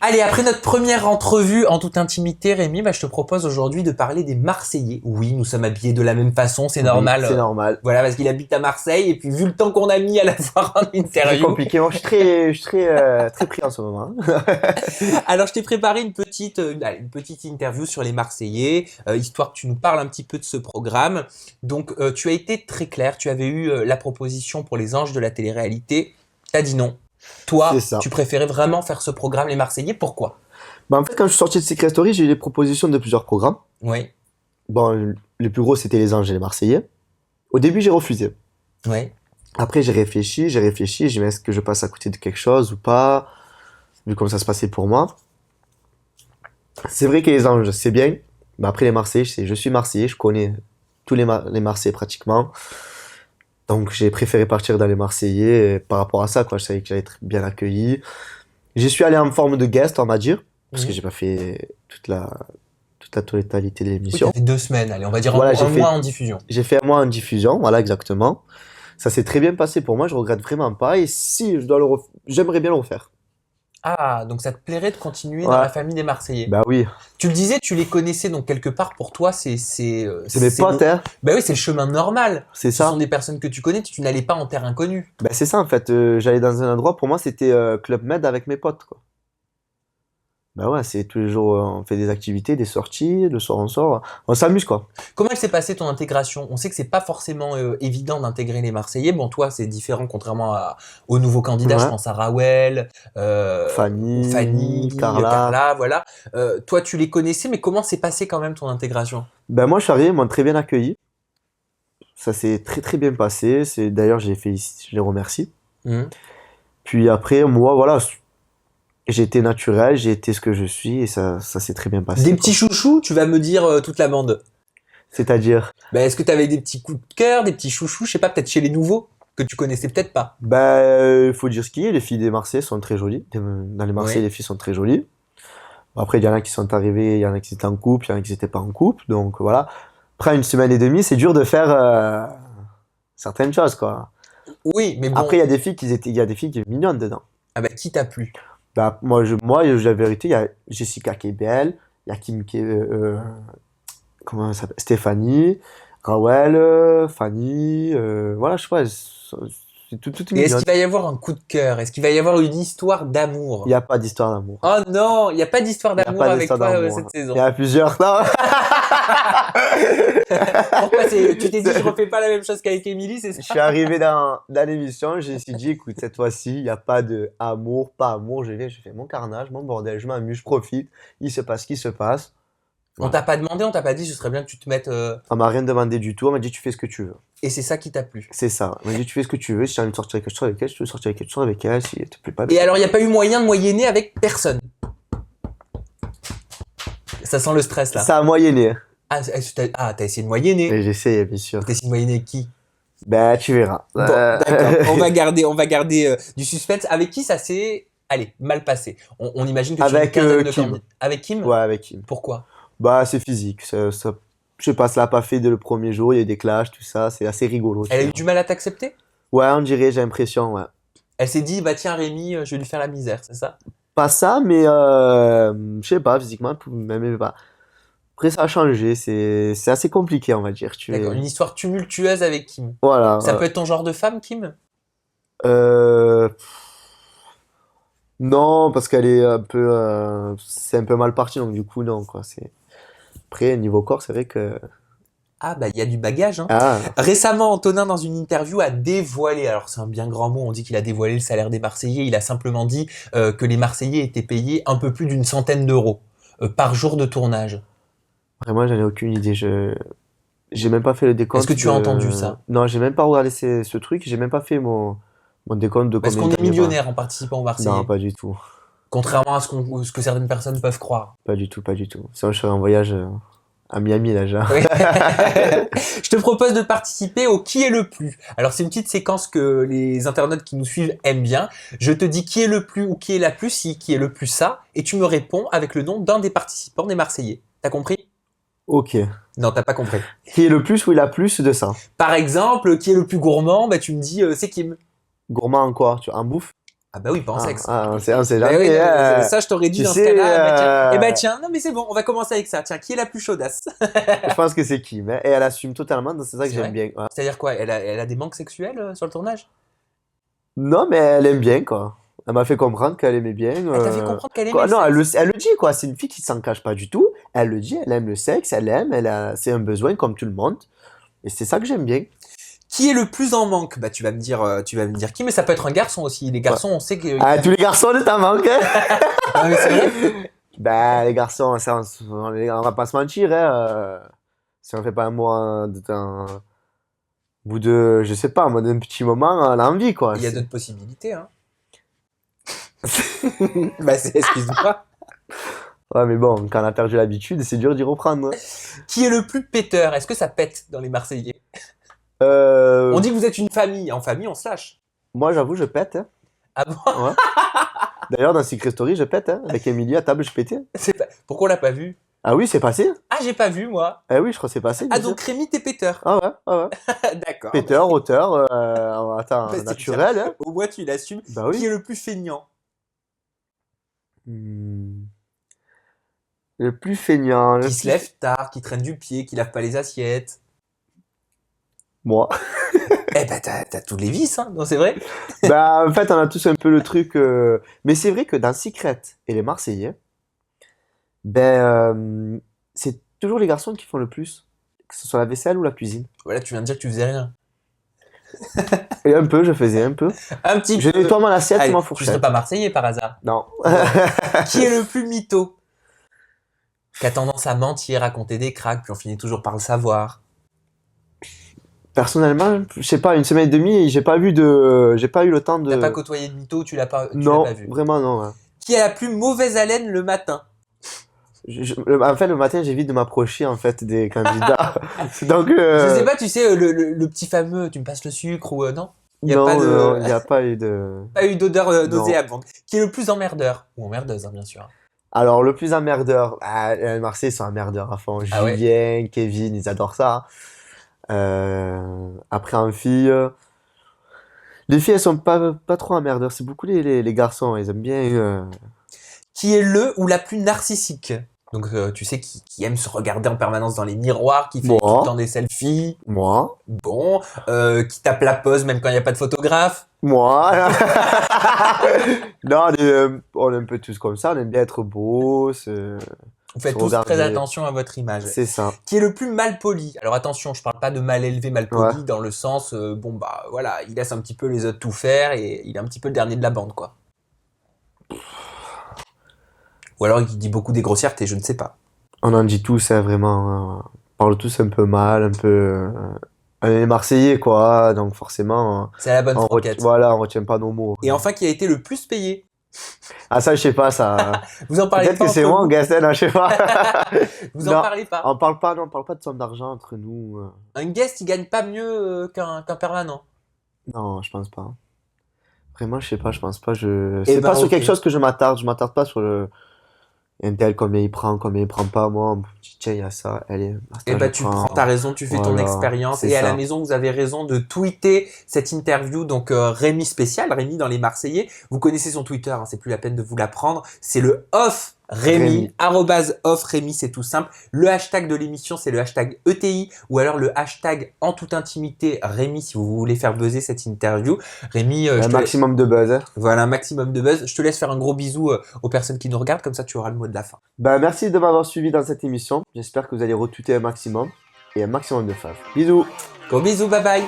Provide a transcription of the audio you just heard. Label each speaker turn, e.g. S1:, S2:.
S1: Allez, après notre première entrevue en toute intimité, Rémi, je te propose aujourd'hui de parler des Marseillais. Oui, nous sommes habillés de la même façon, c'est normal.
S2: Oui, c'est normal.
S1: Voilà, parce qu'il habite à Marseille et puis vu le temps qu'on a mis à l'avoir en
S2: C'est
S1: interview.
S2: compliqué. Moi, je suis très pris en ce moment.
S1: Alors, je t'ai préparé une petite interview sur les Marseillais, histoire que tu nous parles un petit peu de ce programme. Donc, tu as été très clair, tu avais eu la proposition pour les Anges de la télé-réalité. T'as dit non. Toi,
S2: C'est ça.
S1: tu préférais vraiment faire ce programme Les Marseillais. Pourquoi?
S2: Bah, en fait, quand je suis sorti de Secret Story, j'ai eu des propositions de plusieurs programmes.
S1: Oui,
S2: Bon, les plus gros, c'était Les Anges et les Marseillais. Au début, j'ai refusé.
S1: oui.
S2: Après, j'ai réfléchi. J'ai dit, mais est-ce que je passe à côté de quelque chose ou pas? Vu comment ça se passait pour moi. C'est vrai que Les Anges, c'est bien. Mais après, les Marseillais, je suis Marseillais, je connais tous les Marseillais pratiquement. Donc, j'ai préféré partir dans les Marseillais par rapport à ça, quoi. Je savais que j'allais être bien accueilli. J'y suis allé en forme de guest, on va dire, parce que j'ai pas fait toute la totalité de
S1: Oui,
S2: l'émission.
S1: ça fait 2 semaines, allez, on va dire
S2: Voilà,
S1: un mois en diffusion.
S2: J'ai fait un mois en diffusion, voilà, exactement. Ça s'est très bien passé pour moi, je regrette vraiment pas. Et si je dois j'aimerais bien le refaire.
S1: Ah, donc ça te plairait de continuer dans
S2: Ouais.
S1: la famille des Marseillais.
S2: Bah oui,
S1: Tu le disais, tu les connaissais, donc quelque part pour toi, c'est
S2: mes potes, hein.
S1: Bah oui, c'est le chemin normal.
S2: C'est
S1: Ce
S2: ça.
S1: sont des personnes que tu connais, tu n'allais pas en terre inconnue.
S2: Bah c'est ça en fait. J'allais dans un endroit, pour moi c'était Club Med avec mes potes, quoi. Bah ouais, c'est tous les jours, on fait des activités, des sorties, le soir on sort, on s'amuse, quoi.
S1: Comment elle s'est passée ton intégration? On sait que c'est pas forcément évident d'intégrer les Marseillais. Bon, toi, c'est différent contrairement aux nouveaux candidats. Je
S2: Ouais.
S1: pense à Rawel,
S2: Fanny, Carla.
S1: Carla, voilà. Toi, tu les connaissais, mais comment s'est passée quand même ton intégration?
S2: Ben moi je suis arrivé, ils m'ont très bien accueilli. Ça s'est très très bien passé. D'ailleurs je les remercie.
S1: Mhm.
S2: Puis après moi voilà, j'ai été naturel, j'ai été ce que je suis et ça s'est très bien passé.
S1: Des
S2: quoi.
S1: petits chouchous, tu vas me dire toute la bande.
S2: C'est-à-dire,
S1: Est-ce que tu avais des petits coups de cœur, des petits chouchous, je sais pas, peut-être chez les nouveaux que tu connaissais peut-être pas.
S2: faut dire ce qui est. Les filles des Marseillais sont très jolies. Dans les Marseillais,
S1: Oui.
S2: les filles sont très jolies. Après il y en a qui sont arrivés, il y en a qui étaient en couple, il y en a qui n'étaient pas en couple. Donc voilà. Après une semaine et demie, c'est dur de faire certaines choses quoi.
S1: Oui, mais bon.
S2: Après il y a des filles il y a des filles qui sont mignonnes dedans.
S1: Ah bah qui t'a plu?
S2: Bah, la vérité, il y a Jessica qui est belle, il y a Kim qui est, comment elle s'appelle? Stéphanie, Rawel, Fanny, voilà, je sais pas, c'est tout
S1: Et est-ce
S2: mignon.
S1: qu'il va y avoir un coup de cœur? Est-ce qu'il va y avoir une histoire d'amour?
S2: Il n'y a pas d'histoire d'amour.
S1: Oh non, il n'y a pas d'histoire
S2: Il n'y a
S1: d'amour
S2: pas
S1: avec
S2: d'histoire
S1: toi
S2: d'amour.
S1: cette saison.
S2: Il y en a plusieurs, non?
S1: Pourquoi tu t'es dit je refais pas la même chose qu'avec Émilie, c'est
S2: Je
S1: ça?
S2: suis arrivé dans l'émission, je me suis dit, écoute, cette fois-ci, il n'y a pas de amour, pas amour, je viens, je fais mon carnage, mon bordel, je m'amuse, je profite, il se passe ce qui se passe.
S1: On t'a pas demandé, on t'a pas dit ce serait bien que tu te mettes
S2: On m'a rien demandé du tout, on m'a dit, tu fais ce que tu veux.
S1: et c'est ça qui t'a plu.
S2: C'est ça. On m'a dit, tu fais ce que tu veux. Si tu as envie de sortir avec elle, je sors avec elle. Si tu veux sortir avec elle, tu sors avec elle. Si elle te plaît pas.
S1: Et alors il n'y a pas eu moyen de moyenner avec personne. Ça sent le stress là.
S2: Ça a moyenné.
S1: T'as essayé de moyenner.
S2: Et j'essaie, bien sûr.
S1: T'as essayé de moyenner avec qui?
S2: Ben, tu verras.
S1: Bon, d'accord. On va garder du suspense. Avec qui ça s'est, allez, mal passé? On imagine que tu as une
S2: Avec
S1: quinzaine de
S2: Kim.
S1: candidats. Avec Kim?
S2: Ouais, avec Kim.
S1: Pourquoi?
S2: Bah, c'est physique. Je sais pas, ça l'a pas fait dès le premier jour. Il y a eu des clashs, tout ça. C'est assez rigolo.
S1: Elle a eu du mal à t'accepter?
S2: Ouais, on dirait, j'ai l'impression, ouais.
S1: Elle s'est dit, bah tiens Rémi, je vais lui faire la misère, c'est ça?
S2: Pas ça, mais je sais pas, physiquement, même pas. Après, ça a changé. C'est assez compliqué, on va dire.
S1: D'accord, une histoire tumultueuse avec Kim.
S2: Voilà.
S1: Ça peut être ton genre de femme, Kim?
S2: Euh... Non, parce qu'elle est un peu, c'est un peu mal parti, donc du coup, non, quoi. Après, niveau corps, c'est vrai que,
S1: Ah bah il y a du bagage, hein.
S2: ah,
S1: Récemment, Antonin, dans une interview, a dévoilé, alors c'est un bien grand mot, on dit qu'il a dévoilé le salaire des Marseillais, il a simplement dit que les Marseillais étaient payés un peu plus d'une centaine d'euros par jour de tournage.
S2: vraiment, j'en ai aucune idée. J'ai même pas fait le décompte.
S1: Est-ce que tu as entendu ça?
S2: Non, j'ai même pas regardé ce truc. J'ai même pas fait mon décompte de
S1: Parce
S2: combien
S1: qu'on
S2: il
S1: est
S2: gagnait par-
S1: millionnaire en participant aux Marseillais.
S2: Non, pas du tout.
S1: Contrairement à ce que certaines personnes peuvent croire.
S2: Pas du tout, pas du tout. Sinon, je serais en voyage à Miami, là, déjà.
S1: Oui. Je te propose de participer au Qui est le plus. Alors c'est une petite séquence que les internautes qui nous suivent aiment bien. Je te dis qui est le plus ou qui est la plus si, qui est le plus ça, et tu me réponds avec le nom d'un des participants des Marseillais. T'as compris?
S2: Ok.
S1: Non, t'as pas compris.
S2: Qui est le plus ou il a plus de ça?
S1: Par exemple, qui est le plus gourmand? Bah tu me dis c'est Kim.
S2: Gourmand en quoi? En bouffe?
S1: Ah bah oui, pas en sexe.
S2: On sait
S1: Bah
S2: jamais.
S1: oui, non,
S2: hein.
S1: ça, je t'aurais dit
S2: Tu
S1: dans ce
S2: sais,
S1: cas-là. Bah, tiens. Eh bah tiens, non mais c'est bon, on va commencer avec ça. Tiens, qui est la plus chaudasse?
S2: Je pense que c'est Kim. Hein. Et elle assume totalement, donc c'est ça que
S1: C'est
S2: j'aime
S1: vrai?
S2: bien. Ouais.
S1: C'est-à-dire quoi? Elle a des manques sexuels sur le tournage?
S2: Non, mais elle aime bien, quoi. Elle m'a fait comprendre qu'elle aimait bien.
S1: Elle t'a fait comprendre qu'elle aimait
S2: Quoi,
S1: le
S2: non,
S1: sexe?
S2: elle le dit, quoi. C'est une fille qui s'en cache pas du tout. Elle le dit, elle aime le sexe, elle aime, c'est un besoin comme tout le monde. Et c'est ça que j'aime bien.
S1: Qui est le plus en manque? Bah tu vas me dire qui, mais ça peut être un garçon aussi. Les garçons, on sait que.
S2: Ah, tous les garçons de ta manque, hein.
S1: Ah, mais c'est vrai.
S2: Ben, les garçons, ça, on va pas se mentir, hein. Si on fait pas un mot au bout de, je sais pas, moi, d'un petit moment, on a envie, quoi.
S1: Il y a d'autres possibilités, hein. Bah excuse-moi.
S2: Ouais, mais bon, quand on a perdu l'habitude, c'est dur d'y reprendre. Hein.
S1: Qui est le plus péteur? Est-ce que ça pète dans les Marseillais? On dit que vous êtes une famille. En famille, on se lâche.
S2: Moi, j'avoue, je pète. Hein.
S1: Ah bon?
S2: Ouais. D'ailleurs, dans Secret Story, je pète. Hein. Avec Emily à table, je pétais.
S1: Pourquoi on l'a pas vu?
S2: Ah oui, c'est passé.
S1: Ah, j'ai pas vu, moi.
S2: Ah oui, je crois que c'est passé.
S1: Ah,
S2: bien
S1: donc
S2: sûr.
S1: Rémi, t'es péteur.
S2: Ah ouais, ah ouais.
S1: D'accord.
S2: Péteur, auteur, attends,
S1: Bah, c'est
S2: naturel. Hein.
S1: Au moins, tu l'assumes.
S2: Bah
S1: Qui
S2: oui.
S1: est le plus feignant?
S2: Hmm. Le plus feignant.
S1: Qui se lève tard, qui traîne du pied, qui lave pas les assiettes.
S2: Moi.
S1: Eh ben, t'as tous les vices, hein. Non, c'est vrai?
S2: Bah, en fait, on a tous un peu le truc. Mais c'est vrai que dans Secret et les Marseillais, c'est toujours les garçons qui font le plus. Que ce soit la vaisselle ou la cuisine.
S1: Voilà, tu viens de dire que tu faisais rien.
S2: Et un peu, je faisais un peu.
S1: Un petit
S2: Je
S1: peu.
S2: nettoie mon assiette
S1: Allez,
S2: et ma
S1: tu serais
S2: fourchette.
S1: pas Marseillais par hasard.
S2: Non.
S1: Qui est le plus mytho? Qui a tendance à mentir, raconter des cracks, puis on finit toujours par le savoir.
S2: Personnellement, je sais pas, une semaine et demie, j'ai pas eu le temps de.
S1: T'as pas côtoyé de mytho, tu l'as pas
S2: Non,
S1: vu.
S2: vraiment non. Hein.
S1: Qui a la plus mauvaise haleine le matin?
S2: En fait, le matin, j'évite de m'approcher en fait des candidats. Donc.
S1: Je sais pas, tu sais, le petit fameux, tu me passes le sucre ou non? Il y a
S2: non,
S1: pas de.
S2: non, il n'y a pas eu de.
S1: Pas eu d'odeur
S2: Non.
S1: nauséabonde. Donc. Qui est le plus emmerdeur? Ou emmerdeuse, hein, bien sûr.
S2: Alors, le plus emmerdeur, les Marseillais sont emmerdeurs à fond.
S1: Ah ouais?
S2: Julien, Kevin, ils adorent ça. Après, en fille, les filles, elles sont pas trop emmerdeurs. C'est beaucoup les garçons, ils aiment bien.
S1: Qui est le ou la plus narcissique? Donc, tu sais, qui aime se regarder en permanence dans les miroirs, qui fait
S2: Moi.
S1: tout le temps des selfies.
S2: Moi.
S1: Bon, qui tape la pause même quand il n'y a pas de photographe.
S2: Moi. Non, on est un peu tous comme ça. On aime bien être beau.
S1: Vous faites
S2: Se
S1: tous
S2: regarder.
S1: très attention à votre image.
S2: C'est ça.
S1: Qui est le plus mal poli? Alors attention, je parle pas de mal élevé, mal poli,
S2: Ouais.
S1: dans le sens, bon bah voilà, il laisse un petit peu les autres tout faire et il est un petit peu le dernier de la bande, quoi. Ou alors il dit beaucoup des grossièretés, je ne sais pas.
S2: On en dit tous, hein, vraiment. On parle tous un peu mal, un peu. On est Marseillais, quoi. Donc, forcément,
S1: C'est à la bonne
S2: on
S1: franquette.
S2: voilà, on retient pas nos mots.
S1: Et enfin, qui a été le plus payé?
S2: Ah, ça, je sais pas, ça.
S1: Vous en parlez
S2: Peut-être
S1: pas
S2: que c'est
S1: entre
S2: moi,
S1: vous?
S2: Gaston, je sais pas.
S1: Vous en
S2: Non.
S1: parlez pas?
S2: On parle pas, non, on parle pas de somme d'argent entre nous.
S1: Un guest, il gagne pas mieux qu'un permanent.
S2: Non, je pense pas. Vraiment, je sais pas, je pense pas.
S1: Eh
S2: C'est
S1: ben,
S2: pas sur
S1: ok.
S2: quelque chose que je m'attarde pas sur le. Un tel, combien il prend, combien il prend pas. Moi, on me dit, tiens, il y a ça, allez.
S1: Eh ben, tu prends ta raison, tu fais ton
S2: Voilà,
S1: expérience.
S2: c'est
S1: Et à la
S2: ça.
S1: maison, vous avez raison de tweeter cette interview. Donc, Rémi spécial, Rémi dans les Marseillais. Vous connaissez son Twitter, hein, c'est plus la peine de vous l'apprendre. C'est le off Rémi, @off Rémi, c'est tout simple. Le hashtag de l'émission, c'est le hashtag ETI ou alors le hashtag en toute intimité Rémi si vous voulez faire buzzer cette interview. Rémi,
S2: Un maximum de buzz. Hein.
S1: voilà, un maximum de buzz. Je te laisse faire un gros bisou aux personnes qui nous regardent, comme ça tu auras le mot de la fin.
S2: Ben, merci de m'avoir suivi dans cette émission. J'espère que vous allez retweeter un maximum et un maximum de faves. Bisous.
S1: Gros bisous, bye bye.